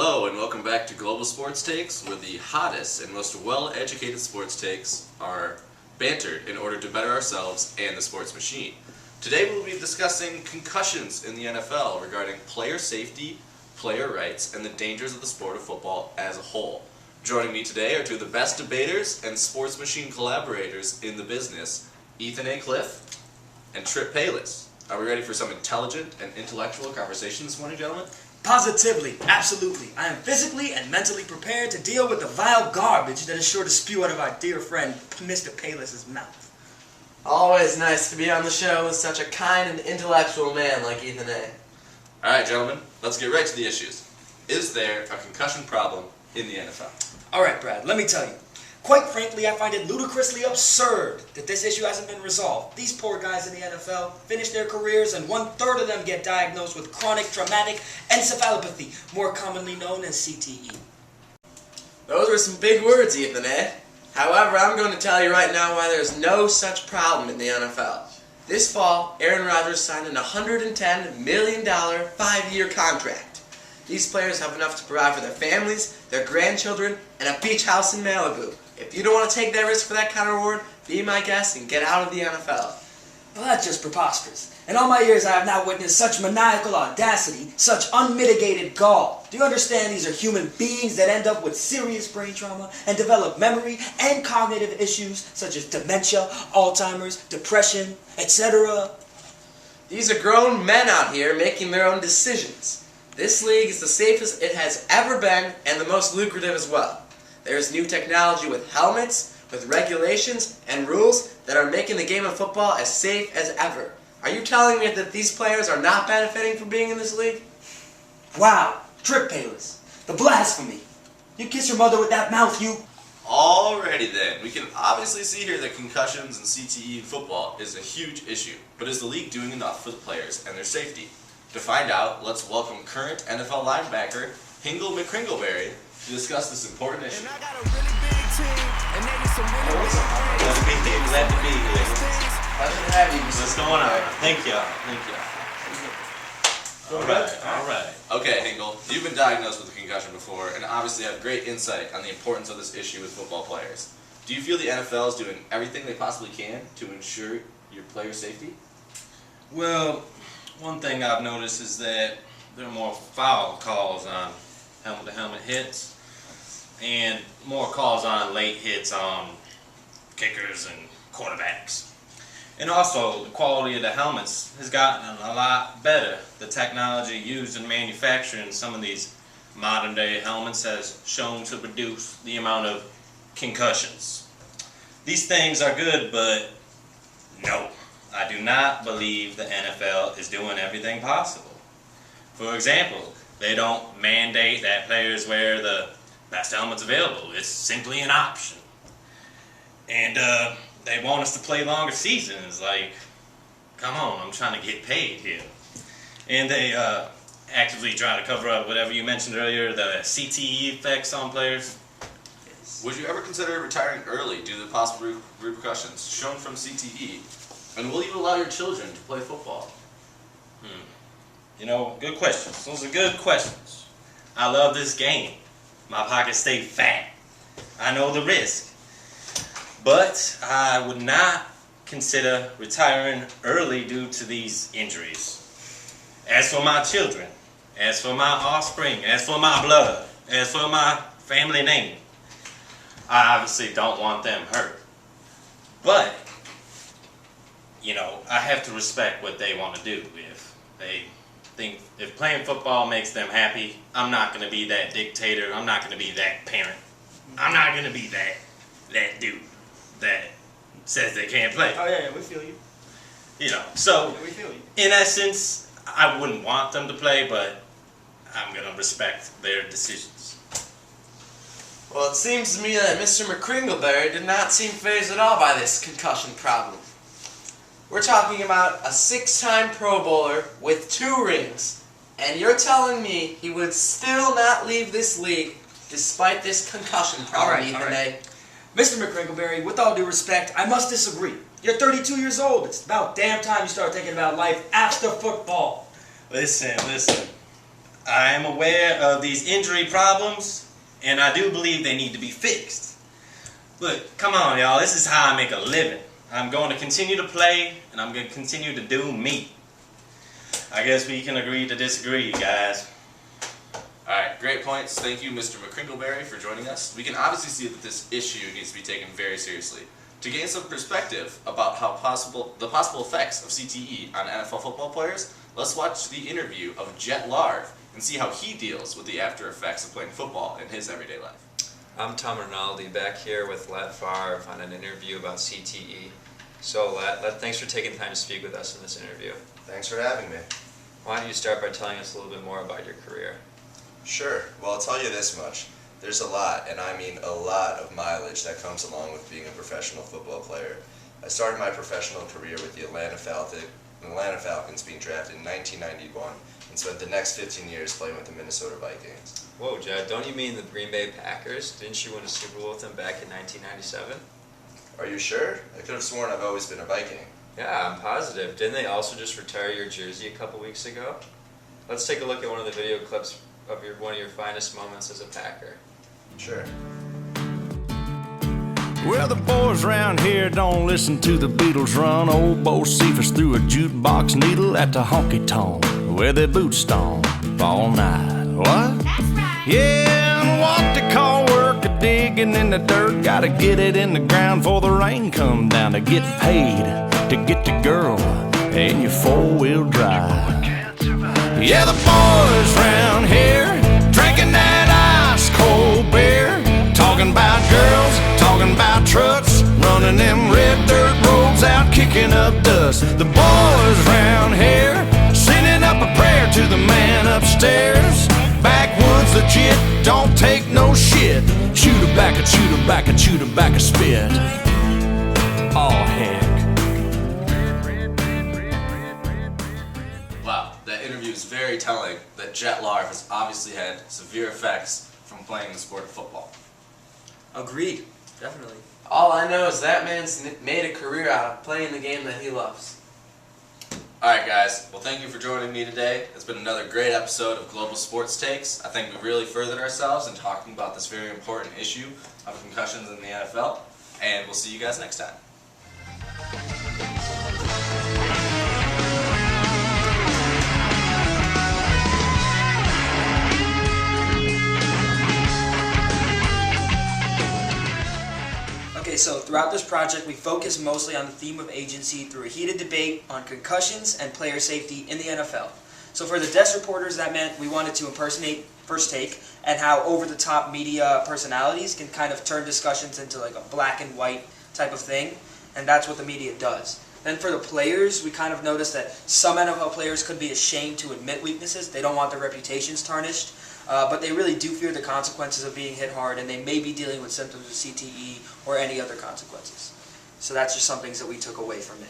Hello and welcome back to Global Sports Takes, where the hottest and most well-educated sports takes are bantered in order to better ourselves and the sports machine. Today we'll be discussing concussions in the NFL regarding player safety, player rights, and the dangers of the sport of football as a whole. Joining me today are two of the best debaters and sports machine collaborators in the business, Ethan A. Cliff and Trip Payless. Are we ready for some intelligent and intellectual conversation this morning, gentlemen? Positively, absolutely. I am physically and mentally prepared to deal with the vile garbage that is sure to spew out of our dear friend Mr. Payless's mouth. Always nice to be on the show with such a kind and intellectual man like Ethan A. Alright, gentlemen, let's get right to the issues. Is there a concussion problem in the NFL? Alright, Brad, let me tell you. Quite frankly, I find it ludicrously absurd that this issue hasn't been resolved. These poor guys in the NFL finish their careers and 1/3 of them get diagnosed with chronic traumatic encephalopathy, more commonly known as CTE. Those were some big words, Ethan A. However, I'm going to tell you right now why there's no such problem in the NFL. This fall, Aaron Rodgers signed an $110 million 5-year contract. These players have enough to provide for their families, their grandchildren, and a beach house in Malibu. If you don't want to take that risk for that kind of reward, be my guest and get out of the NFL. Well, that's just preposterous. In all my years, I have not witnessed such maniacal audacity, such unmitigated gall. Do you understand these are human beings that end up with serious brain trauma and develop memory and cognitive issues such as dementia, Alzheimer's, depression, etc.? These are grown men out here making their own decisions. This league is the safest it has ever been and the most lucrative as well. There is new technology with helmets, with regulations and rules that are making the game of football as safe as ever. Are you telling me that these players are not benefiting from being in this league? Wow, Trip Payless, the blasphemy. You kiss your mother with that mouth, you... Alrighty then, we can obviously see here that concussions and CTE in football is a huge issue, but is the league doing enough for the players and their safety? To find out, let's welcome current NFL linebacker Hingle McCringleberry to discuss this important issue. And I got a really big team, and they need some really big Glad to be here. Glad to be here. Pleasure to have you. What's going on? Thank you. Thank you. All right. Okay, Hingle, you've been diagnosed with a concussion before and obviously have great insight on the importance of this issue with football players. Do you feel the NFL is doing everything they possibly can to ensure your player safety? Well, one thing I've noticed is that there are more foul calls on helmet-to-helmet hits and more calls on late hits on kickers and quarterbacks. And also, the quality of the helmets has gotten a lot better. The technology used in manufacturing some of these modern-day helmets has shown to reduce the amount of concussions. These things are good, but no, I do not believe the NFL is doing everything possible. For example, they don't mandate that players wear the best helmets available. It's simply an option. And they want us to play longer seasons. Like, come on, I'm trying to get paid here. And they actively try to cover up whatever you mentioned earlier, the CTE effects on players. Would you ever consider retiring early due to the possible repercussions shown from CTE? And will you allow your children to play football? You know, good questions. Those are good questions. I love this game. My pockets stay fat. I know the risk. But I would not consider retiring early due to these injuries. As for my children, as for my offspring, as for my blood, as for my family name, I obviously don't want them hurt. But, you know, I have to respect what they want to do. If they think, if playing football makes them happy, I'm not going to be that dictator. I'm not going to be that parent. I'm not going to be that dude that says they can't play. Oh yeah, we feel you. You know, so We feel you. in essence, I wouldn't want them to play, but I'm going to respect their decisions. Well, it seems to me that Mr. McCringleberry did not seem fazed at all by this concussion problem. We're talking about a 6-time Pro Bowler with 2 rings, and you're telling me he would still not leave this league despite this concussion problem, Ethan A. Mr. McCringleberry, with all due respect, I must disagree. You're 32 years old. It's about damn time you start thinking about life after football. Listen. I am aware of these injury problems, and I do believe they need to be fixed. But come on, y'all, this is how I make a living. I'm going to continue to play, and I'm going to continue to do me. I guess we can agree to disagree, guys. Alright, great points. Thank you, Mr. McCrinkleberry, for joining us. We can obviously see that this issue needs to be taken very seriously. To gain some perspective about the possible effects of CTE on NFL football players, let's watch the interview of Jet Larve and see how he deals with the after effects of playing football in his everyday life. I'm Tom Rinaldi, back here with Let Favre on an interview about CTE. So Let, thanks for taking time to speak with us in this interview. Thanks for having me. Why don't you start by telling us a little bit more about your career? Sure. Well, I'll tell you this much. There's a lot, and I mean a lot of mileage that comes along with being a professional football player. I started my professional career with the Atlanta Falcons being drafted in 1991 and spent the next 15 years playing with the Minnesota Vikings. Whoa, Jed, don't you mean the Green Bay Packers? Didn't you win a Super Bowl with them back in 1997? Are you sure? I could have sworn I've always been a Viking. Yeah, I'm positive. Didn't they also just retire your jersey a couple weeks ago? Let's take a look at one of the video clips of one of your finest moments as a Packer. Sure. Well, the boys round here don't listen to the Beatles run. Old Bo Cephas threw a jukebox needle at the honky-tonk where their boots stomp all night. What? That's right. Yeah, and what they call work a digging in the dirt. Gotta get it in the ground before the rain come down to get paid, to get the girl in your four-wheel drive. Yeah, the boys round here drinking that ice-cold beer, talking about girls, talking about trucks, running them red dirt roads out, kicking up dust. The boys round here sending up a prayer to the man upstairs. Backwoods legit, don't take no shit. Chew tobacco, chew tobacco, chew tobacco, spit. Oh, heck. Wow, that interview is very telling that Jet Larve has obviously had severe effects from playing the sport of football. Agreed. Definitely. All I know is that man's made a career out of playing the game that he loves. Alright guys, well thank you for joining me today. It's been another great episode of Global Sports Takes. I think we really furthered ourselves in talking about this very important issue of concussions in the NFL, and we'll see you guys next time. Okay, so throughout this project, we focus mostly on the theme of agency through a heated debate on concussions and player safety in the NFL. So for the desk reporters, that meant we wanted to impersonate First Take and how over-the-top media personalities can kind of turn discussions into like a black and white type of thing, and that's what the media does. Then for the players, we kind of noticed that some NFL players could be ashamed to admit weaknesses. They don't want their reputations tarnished. But they really do fear the consequences of being hit hard, and they may be dealing with symptoms of CTE or any other consequences. So that's just some things that we took away from it.